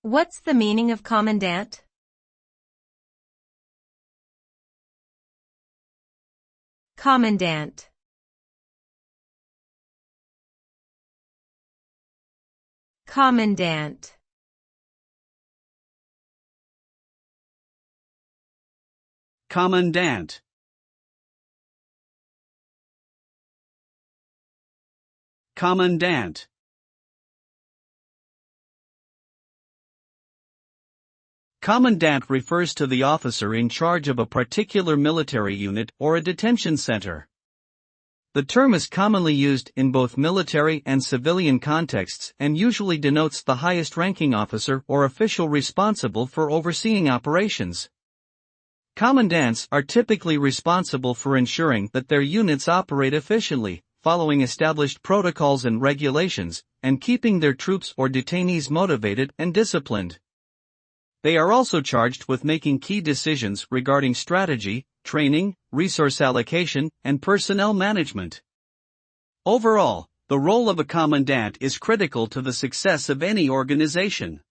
What's the meaning of commandant? Commandant. Commandant. Commandant. Commandant. Commandant refers to the officer in charge of a particular military unit or a detention center. The term is commonly used in both military and civilian contexts and usually denotes the highest-ranking officer or official responsible for overseeing operations. Commandants are typically responsible for ensuring that their units operate efficiently, following established protocols and regulations, and keeping their troops or detainees motivated and disciplined. They are also charged with making key decisions regarding strategy, training, resource allocation, and personnel management. Overall, the role of a commandant is critical to the success of any organization.